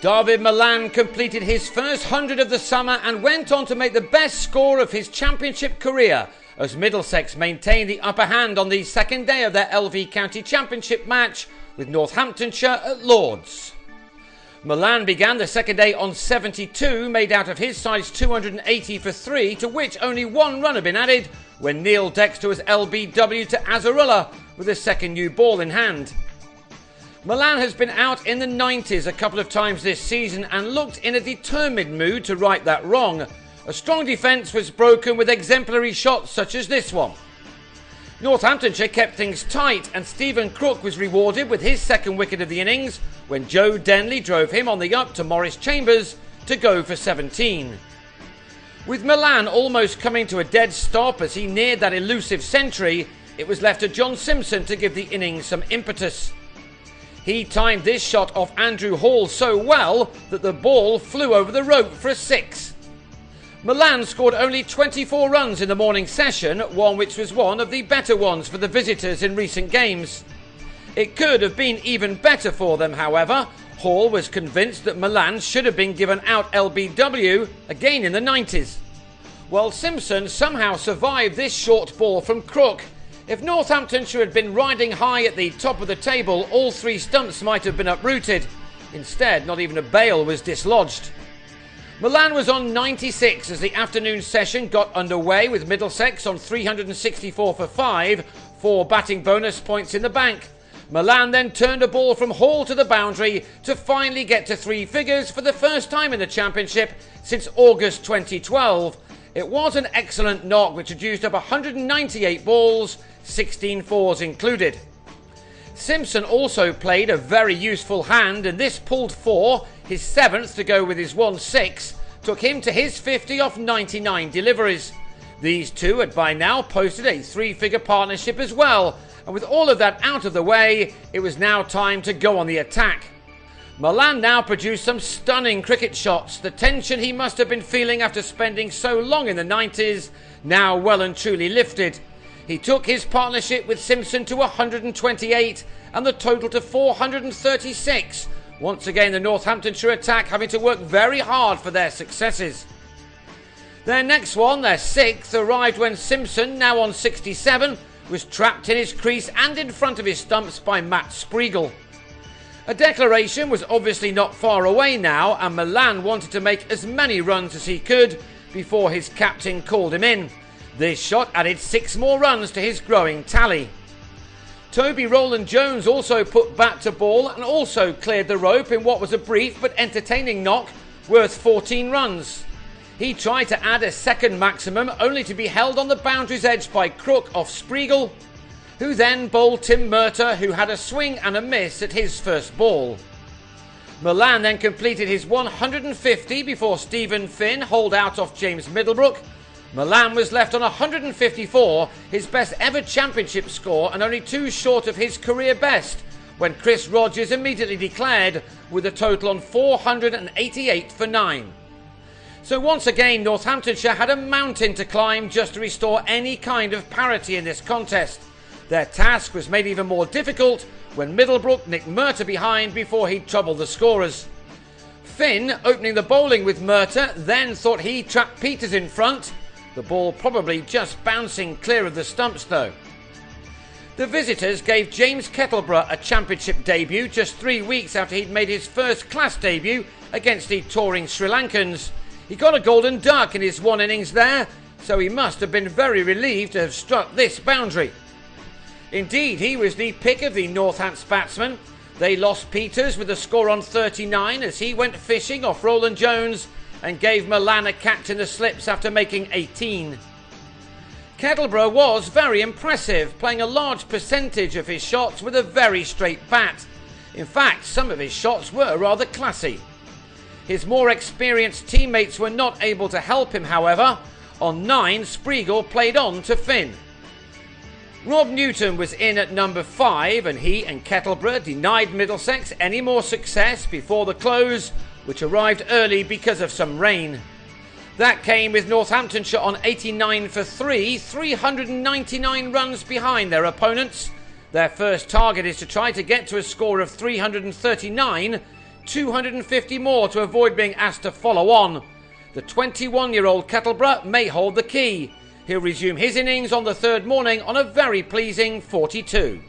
Dawid Malan completed his first 100 of the summer and went on to make the best score of his championship career as Middlesex maintained the upper hand on the second day of their LV County Championship match with Northamptonshire at Lords. Malan began the second day on 72, made out of his side's 280 for 3, to which only one run had been added when Neil Dexter was LBW to Azarullah with a second new ball in hand. Malan has been out in the 90s a couple of times this season and looked in a determined mood to right that wrong. A strong defence was broken with exemplary shots such as this one. Northamptonshire kept things tight and Stephen Crook was rewarded with his second wicket of the innings when Joe Denley drove him on the up to Maurice Chambers to go for 17. With Malan almost coming to a dead stop as he neared that elusive century, it was left to John Simpson to give the innings some impetus. He timed this shot off Andrew Hall so well that the ball flew over the rope for a 6. Malan scored only 24 runs in the morning session, one which was one of the better ones for the visitors in recent games. It could have been even better for them, however. Hall was convinced that Malan should have been given out LBW again in the 90s. While Simpson somehow survived this short ball from Crook. If Northamptonshire had been riding high at the top of the table, all 3 stumps might have been uprooted. Instead, not even a bail was dislodged. Malan was on 96 as the afternoon session got underway with Middlesex on 364 for 5, 4 batting bonus points in the bank. Malan then turned a ball from Hall to the boundary to finally get to 3 figures for the first time in the championship since August 2012. It was an excellent knock which had used up 198 balls, 16 fours included. Simpson also played a very useful hand and this pulled 4, his 7th to go with his 1-6, took him to his 50 off 99 deliveries. These two had by now posted a 3-figure partnership as well, and with all of that out of the way, it was now time to go on the attack. Malan now produced some stunning cricket shots. The tension he must have been feeling after spending so long in the 90s now well and truly lifted. He took his partnership with Simpson to 128 and the total to 436. Once again the Northamptonshire attack having to work very hard for their successes. Their next one, their 6th, arrived when Simpson, now on 67, was trapped in his crease and in front of his stumps by Matt Spreagle. A declaration was obviously not far away now and Malan wanted to make as many runs as he could before his captain called him in. This shot added 6 more runs to his growing tally. Toby Rowland-Jones also put bat to ball and also cleared the rope in what was a brief but entertaining knock worth 14 runs. He tried to add a second maximum only to be held on the boundary's edge by Crook off Spreagle, who then bowled Tim Murtagh, who had a swing and a miss at his first ball. Malan then completed his 150 before Stephen Finn holed out off James Middlebrook. Malan was left on 154, his best ever championship score and only 2 short of his career best, when Chris Rogers immediately declared with a total on 488 for 9. So once again Northamptonshire had a mountain to climb just to restore any kind of parity in this contest. Their task was made even more difficult when Middlebrook nicked Murtagh behind before he troubled the scorers. Finn, opening the bowling with Murtagh, then thought he trapped Peters in front. The ball probably just bouncing clear of the stumps though. The visitors gave James Kettleborough a championship debut just 3 weeks after he'd made his first class debut against the touring Sri Lankans. He got a golden duck in his 1 innings there, so he must have been very relieved to have struck this boundary. Indeed, he was the pick of the Northants batsmen. They lost Peters with a score on 39 as he went fishing off Rowland-Jones and gave Malan a catch in the slips after making 18. Kettleborough was very impressive, playing a large percentage of his shots with a very straight bat. In fact, some of his shots were rather classy. His more experienced teammates were not able to help him, however. On 9, Spreagle played on to Finn. Rob Newton was in at number 5 and he and Kettleborough denied Middlesex any more success before the close, which arrived early because of some rain. That came with Northamptonshire on 89 for 3, 399 runs behind their opponents. Their first target is to try to get to a score of 339 250 more to avoid being asked to follow on. The 21-year-old Kettleborough may hold the key. He'll resume his innings on the third morning on a very pleasing 42.